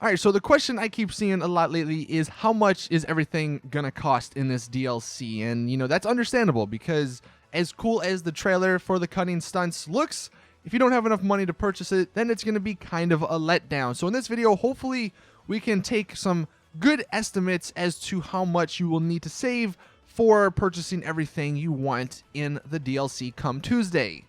All right, so the question I keep seeing a lot lately is how much is everything gonna cost in this DLC? And, that's understandable because as cool as the trailer for the Cunning Stunts looks, if you don't have enough money to purchase it, then it's gonna be kind of a letdown. So in this video, hopefully we can take some good estimates as to how much you will need to save for purchasing everything you want in the DLC come Tuesday.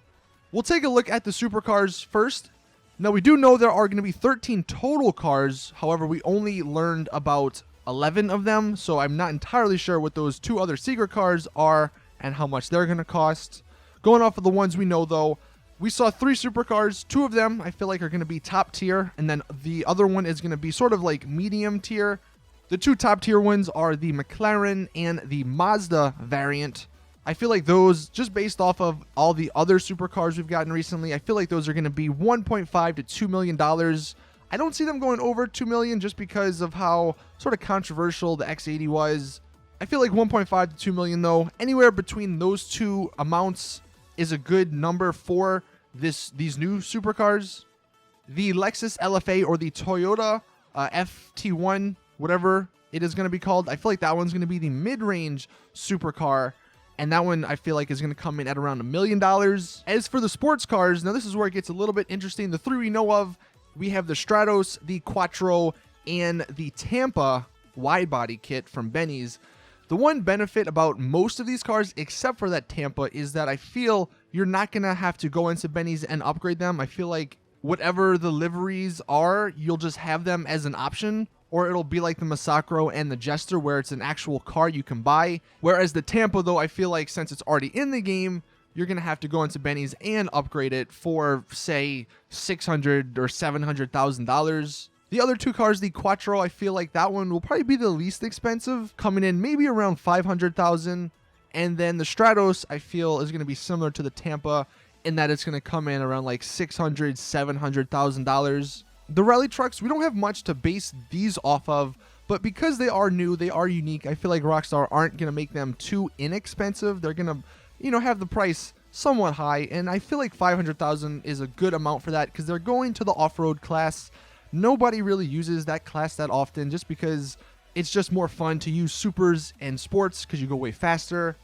We'll take a look at the supercars first. Now, we do know there are going to be 13 total cars. However, we only learned about 11 of them, so I'm not entirely sure what those two other secret cars are and how much they're going to cost. Going off of the ones we know, though, we saw 3 supercars. 2 of them I feel like are going to be top tier, and then the other one is going to be sort of like medium tier. The 2 top tier ones are the McLaren and the Mazda variant. I feel like those, just based off of all the other supercars we've gotten recently, I feel like those are going to be $1.5 to $2 million. I don't see them going over $2 million just because of how sort of controversial the X80 was. I feel like $1.5 to $2 million, though, anywhere between those two amounts is a good number for these new supercars. The Lexus LFA or the Toyota FT1, whatever it is going to be called, I feel like that one's going to be the mid-range supercar. And that one I feel like is going to come in at around $1 million. As for the sports cars, now this is where it gets a little bit interesting. The 3 we know of, we have the Stratos, the Quattro, and the Tampa wide body kit from Benny's. The one benefit about most of these cars, except for that Tampa, is that I feel you're not going to have to go into Benny's and upgrade them. I feel like whatever the liveries are, you'll just have them as an option. Or it'll be like the Masacro and the Jester where it's an actual car you can buy. Whereas the Tampa, though, I feel like since it's already in the game, you're going to have to go into Benny's and upgrade it for, say, $600,000 or $700,000. The other 2 cars, the Quattro, I feel like that one will probably be the least expensive, coming in maybe around $500,000. And then the Stratos, I feel, is going to be similar to the Tampa in that it's going to come in around like $600,000, $700,000. The rally trucks, we don't have much to base these off of, but because they are new, they are unique, I feel like Rockstar aren't going to make them too inexpensive. They're going to, have the price somewhat high, and I feel like $500,000 is a good amount for that because they're going to the off-road class. Nobody really uses that class that often just because it's just more fun to use supers and sports because you go way faster.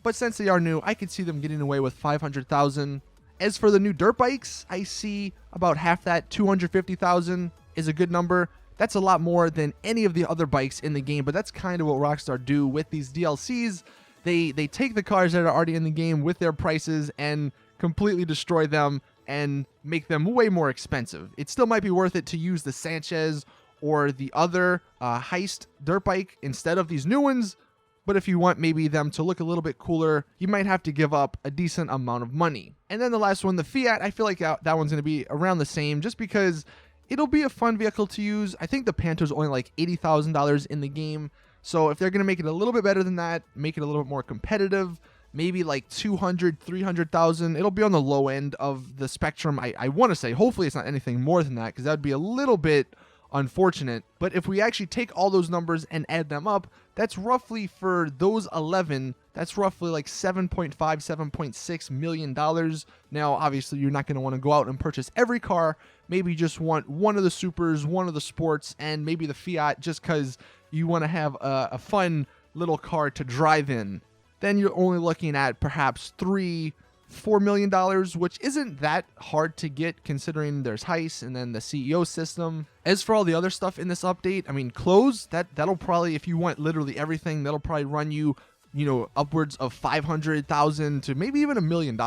But since they are new, I could see them getting away with $500,000. As for the new dirt bikes, I see about half that, $250,000 is a good number. That's a lot more than any of the other bikes in the game, but that's kind of what Rockstar do with these DLCs. They take the cars that are already in the game with their prices and completely destroy them and make them way more expensive. It still might be worth it to use the Sanchez or the other heist dirt bike instead of these new ones, but if you want maybe them to look a little bit cooler, you might have to give up a decent amount of money. And then the last one, the Fiat, I feel like that one's going to be around the same just because it'll be a fun vehicle to use. I think the Panto's only like $80,000 in the game. So if they're going to make it a little bit better than that, make it a little bit more competitive, maybe like $200,000, $300,000, it'll be on the low end of the spectrum, I want to say. Hopefully it's not anything more than that because that would be a little bit unfortunate. But if we actually take all those numbers and add them up, that's roughly for those 11, that's roughly like $7.5, $7.6 million. Now, obviously, you're not going to want to go out and purchase every car. Maybe you just want one of the supers, one of the sports, and maybe the Fiat just because you want to have a fun little car to drive in. Then you're only looking at perhaps $3, $4 million, which isn't that hard to get considering there's heist and then the CEO system. As for all the other stuff in this update, I mean, clothes, that'll probably, if you want literally everything, that'll probably run you, upwards of $500,000 to maybe even $1 million,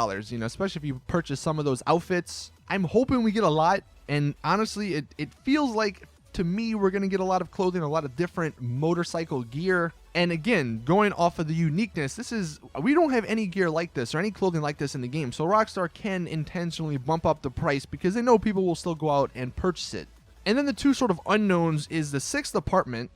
especially if you purchase some of those outfits. I'm hoping we get a lot, and honestly, it feels like, to me, we're going to get a lot of clothing, a lot of different motorcycle gear. And again, going off of the uniqueness, we don't have any gear like this or any clothing like this in the game. So Rockstar can intentionally bump up the price because they know people will still go out and purchase it. And then the 2 sort of unknowns is the 6th apartment.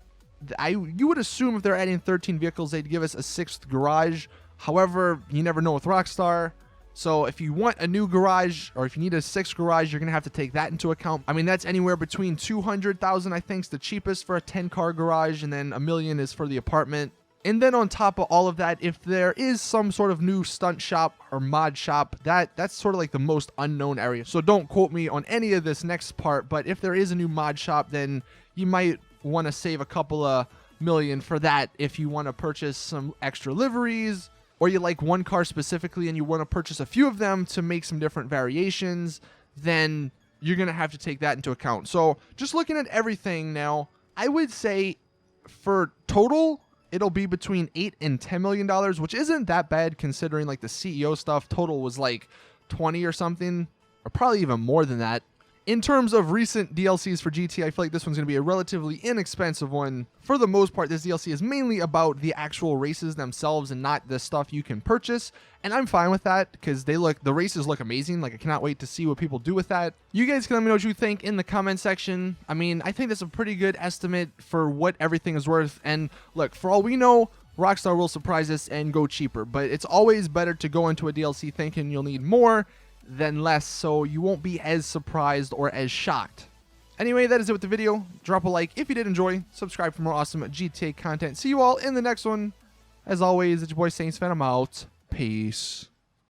You would assume if they're adding 13 vehicles, they'd give us a 6th garage. However, you never know with Rockstar. So if you want a new garage or if you need a 6th garage, you're going to have to take that into account. I mean, that's anywhere between $200,000, I think, is the cheapest for a 10-car garage, and then $1 million is for the apartment. And then on top of all of that, if there is some sort of new stunt shop or mod shop, that's sort of like the most unknown area. So don't quote me on any of this next part, but if there is a new mod shop, then you might want to save a couple of million for that if you want to purchase some extra liveries, or you like one car specifically and you want to purchase a few of them to make some different variations, then you're going to have to take that into account. So just looking at everything now, I would say for total, it'll be between $8 and $10 million, which isn't that bad considering like the CEO stuff total was like 20 or something, or probably even more than that. In terms of recent DLCs for GT, I feel like this one's going to be a relatively inexpensive one. For the most part, this DLC is mainly about the actual races themselves and not the stuff you can purchase. And I'm fine with that because the races look amazing. Like, I cannot wait to see what people do with that. You guys can let me know what you think in the comment section. I mean, I think that's a pretty good estimate for what everything is worth. And look, for all we know, Rockstar will surprise us and go cheaper. But it's always better to go into a DLC thinking you'll need more than less, so you won't be as surprised or as shocked. Anyway, that is it with the video. Drop a like if you did enjoy. Subscribe for more awesome GTA content. See you all in the next one. As always, it's your boy Saintsfan. I'm out. Peace.